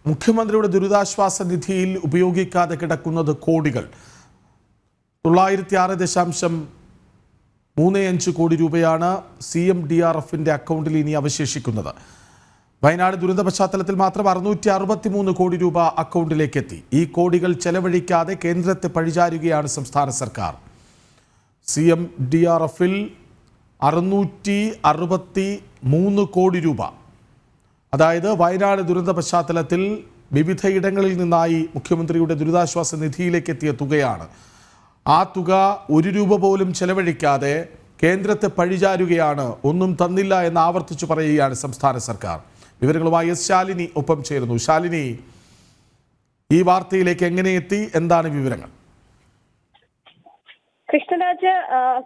മുഖ്യമന്ത്രിയുടെ ദുരിതാശ്വാസ നിധിയിൽ ഉപയോഗിക്കാതെ കിടക്കുന്നത് കോടികൾ. 906.35 കോടി രൂപയാണ് CMDRFിൻ്റെ അക്കൗണ്ടിൽ ഇനി അവശേഷിക്കുന്നത്. വയനാട് ദുരന്ത പശ്ചാത്തലത്തിൽ മാത്രം 663 കോടി രൂപ അക്കൗണ്ടിലേക്ക് എത്തി. ഈ കോടികൾ ചെലവഴിക്കാതെ കേന്ദ്രത്തെ പഴിചാരുകയാണ് സംസ്ഥാന സർക്കാർ. CMDRFിൽ 663 കോടി രൂപ, അതായത് വയനാട് ദുരന്ത പശ്ചാത്തലത്തിൽ വിവിധയിടങ്ങളിൽ നിന്നായി മുഖ്യമന്ത്രിയുടെ ദുരിതാശ്വാസ നിധിയിലേക്ക് എത്തിയ തുകയാണ്. ആ തുക 1 രൂപ പോലും ചെലവഴിക്കാതെ കേന്ദ്രത്തെ പഴിചാരുകയാണ്. ഒന്നും തന്നില്ല എന്ന് ആവർത്തിച്ചു പറയുകയാണ് സംസ്ഥാന സർക്കാർ. വിവരങ്ങളുമായി ശാലിനി ഒപ്പം ചേരുന്നു. ശാലിനി, ഈ വാർത്തയിലേക്ക് എങ്ങനെ എത്തി? എന്താണ് വിവരങ്ങൾ? കൃഷ്ണരാജ്,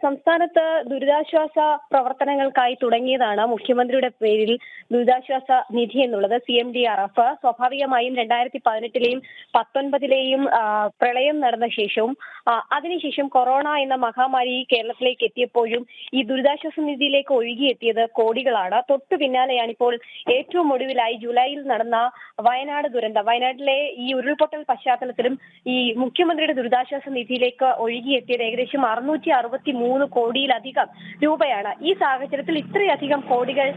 സംസ്ഥാനത്ത് ദുരിതാശ്വാസ പ്രവർത്തനങ്ങൾക്കായി തുടങ്ങിയതാണ് മുഖ്യമന്ത്രിയുടെ പേരിൽ ദുരിതാശ്വാസ നിധി എന്നുള്ളത്. CMDRF സ്വാഭാവികമായും 2018-ലെയും 2019-ലെയും പ്രളയം നടന്ന ശേഷവും അതിനുശേഷം കൊറോണ എന്ന മഹാമാരി കേരളത്തിലേക്ക് എത്തിയപ്പോഴും ഈ ദുരിതാശ്വാസ നിധിയിലേക്ക് ഒഴുകിയെത്തിയത് കോടികളാണ്. തൊട്ടു പിന്നാലെയാണ് ഇപ്പോൾ ഏറ്റവും ഒടുവിലായി ജൂലൈയിൽ നടന്ന വയനാട് ദുരന്തം. വയനാട്ടിലെ ഈ ഉരുൾപൊട്ടൽ പശ്ചാത്തലത്തിലും ഈ മുഖ്യമന്ത്രിയുടെ ദുരിതാശ്വാസ നിധിയിലേക്ക് ഒഴുകിയെത്തിയത് ഏകദേശം 663 കോടിയിലധികം രൂപയാണ്. ഈ സാഹചര്യത്തിൽ ഇത്രയധികം കോടികൾ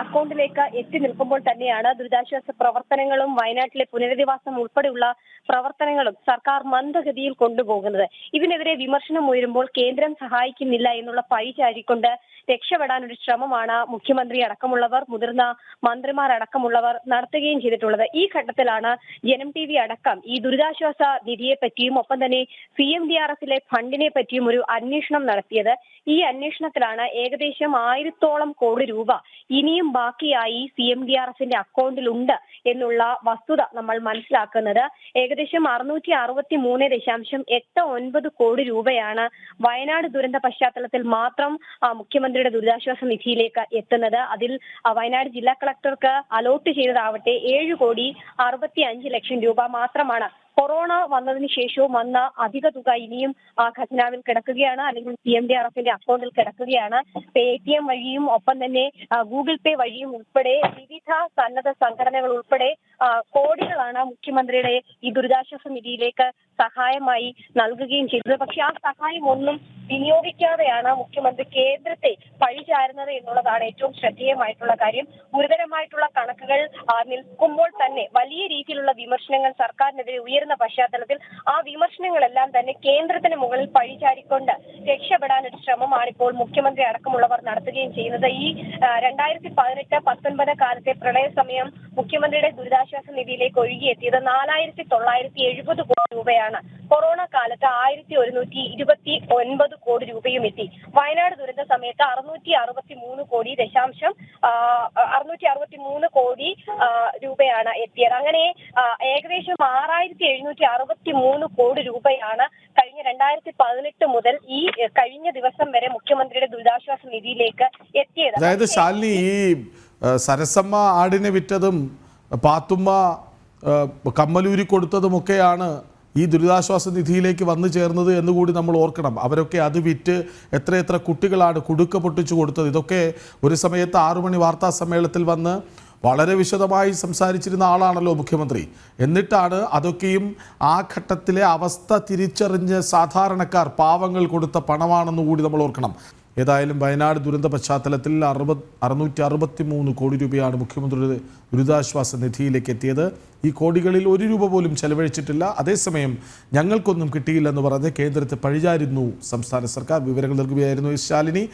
അക്കൗണ്ടിലേക്ക് എത്തി നിൽക്കുമ്പോൾ തന്നെയാണ് ദുരിതാശ്വാസ പ്രവർത്തനങ്ങളും വയനാട്ടിലെ പുനരധിവാസം ഉൾപ്പെടെയുള്ള പ്രവർത്തനങ്ങളും സർക്കാർ മന്ദഗതിയിൽ കൊണ്ടുപോകുന്നത്. ഇതിനെതിരെ വിമർശനം ഉയരുമ്പോൾ കേന്ദ്രം സഹായിക്കുന്നില്ല എന്നുള്ള പഴി ചാരിക്കൊണ്ട് രക്ഷപ്പെടാനൊരു ശ്രമമാണ് മുഖ്യമന്ത്രി അടക്കമുള്ളവർ, മുതിർന്ന മന്ത്രിമാർ അടക്കമുള്ളവർ നടത്തുകയും ചെയ്തിട്ടുള്ളത്. ഈ ഘട്ടത്തിലാണ് ജനം TV അടക്കം ഈ ദുരിതാശ്വാസ നിധിയെ പറ്റിയും ഒപ്പം തന്നെ CMDRFിലെ ഫണ്ടിനെ പറ്റിയും ഒരു അന്വേഷണം നടത്തിയത്. ഈ അന്വേഷണത്തിലാണ് ഏകദേശം 1000-ഓളം കോടി രൂപ ഇനിയും ബാക്കിയായി CMDRFിന്റെ അക്കൗണ്ടിലുണ്ട് എന്നുള്ള വസ്തുത നമ്മൾ മനസ്സിലാക്കുന്നത്. ഏകദേശം 663.89 കോടി രൂപയാണ് വയനാട് ദുരന്ത പശ്ചാത്തലത്തിൽ മാത്രം മുഖ്യമന്ത്രിയുടെ ദുരിതാശ്വാസ നിധിയിലേക്ക് എത്തുന്നത്. അതിൽ വയനാട് ജില്ലാ കളക്ടർക്ക് അലോട്ട് ചെയ്തതാവട്ടെ 7,65,00,000 രൂപ മാത്രമാണ്. കൊറോണ വന്നതിന് ശേഷവും വന്ന അധിക തുക ഇനിയും ഖജനാവിൽ കിടക്കുകയാണ്, അല്ലെങ്കിൽ CMDRFിന്റെ അക്കൗണ്ടിൽ കിടക്കുകയാണ്. ATM വഴിയും ഒപ്പം തന്നെ ഗൂഗിൾ പേ വഴിയും ഉൾപ്പെടെ വിവിധ സന്നദ്ധ സംഘടനകൾ ഉൾപ്പെടെ കോടികളാണ് മുഖ്യമന്ത്രിയുടെ ഈ ദുരിതാശ്വാസ നിധിയിലേക്ക് സഹായമായി നൽകുകയും ചെയ്തത്. പക്ഷെ ആ സഹായം ഒന്നും വിനിയോഗിക്കാതെയാണ് മുഖ്യമന്ത്രി കേന്ദ്രത്തെ പഴിചാരുന്നത് എന്നുള്ളതാണ് ഏറ്റവും ശ്രദ്ധേയമായിട്ടുള്ള കാര്യം. ഗുരുതരമായിട്ടുള്ള കണക്കുകൾ നിൽക്കുമ്പോൾ തന്നെ വലിയ രീതിയിലുള്ള വിമർശനങ്ങൾ സർക്കാരിനെതിരെ ഉയരുന്ന പശ്ചാത്തലത്തിൽ ആ വിമർശനങ്ങളെല്ലാം തന്നെ കേന്ദ്രത്തിന് മുകളിൽ പഴിചാരിക്കൊണ്ട് രക്ഷപ്പെടാൻ ഒരു ശ്രമമാണ് ഇപ്പോൾ മുഖ്യമന്ത്രി അടക്കമുള്ളവർ നടത്തുകയും ചെയ്യുന്നത്. ഈ 2018-19 കാലത്തെ പ്രളയ സമയം മുഖ്യമന്ത്രിയുടെ ദുരിതാശ്വാസ നിധിയിലേക്ക് ഒഴുകിയെത്തിയത് 4,970 കോടി രൂപയാണ്. കൊറോണ കാലത്ത് 1,129 കോടി രൂപയും എത്തി. വയനാട് ദുരന്ത സമയത്ത് 663 കോടി രൂപയാണ് എത്തിയത്. അങ്ങനെ ഏകദേശം 6,763 കോടി രൂപയാണ് കഴിഞ്ഞ 2018 മുതൽ ഈ കഴിഞ്ഞ ദിവസം വരെ മുഖ്യമന്ത്രിയുടെ ദുരിതാശ്വാസ നിധിയിലേക്ക് എത്തിയത്. അതായത് ശാലിനി, ഈ സരസമ്മ ആടിനെ വിറ്റതും പാത്തുമ്മ കമ്മലൂരി കൊടുത്തതുമൊക്കെയാണ് ഈ ദുരിതാശ്വാസ നിധിയിലേക്ക് വന്നു ചേർന്നത് എന്നുകൂടി നമ്മൾ ഓർക്കണം. അവരൊക്കെ അത് വിറ്റ് എത്ര കുട്ടികളാണ് കുടുക്ക പൊട്ടിച്ചു കൊടുത്തത്. ഇതൊക്കെ ഒരു സമയത്ത് 6 മണി വാർത്താ സമ്മേളനത്തിൽ വന്ന് വളരെ വിശദമായി സംസാരിച്ചിരുന്ന ആളാണല്ലോ മുഖ്യമന്ത്രി. എന്നിട്ടാണ് അതൊക്കെയും ആ ഘട്ടത്തിലെ അവസ്ഥ തിരിച്ചറിഞ്ഞ് സാധാരണക്കാർ, പാവങ്ങൾ കൊടുത്ത പണമാണെന്ന് കൂടി നമ്മൾ ഓർക്കണം. ഏതായാലും വയനാട് ദുരന്ത പശ്ചാത്തലത്തിൽ 663 കോടി രൂപയാണ് മുഖ്യമന്ത്രിയുടെ ദുരിതാശ്വാസ നിധിയിലേക്ക് എത്തിയത്. ഈ കോടികളിൽ 1 രൂപ പോലും ചെലവഴിച്ചിട്ടില്ല. അതേസമയം ഞങ്ങൾക്കൊന്നും കിട്ടിയില്ലെന്ന് പറഞ്ഞ് കേന്ദ്രത്തെ പഴിചാരുന്നു സംസ്ഥാന സർക്കാർ. വിവരങ്ങൾ നൽകുകയായിരുന്നു ശാലിനി.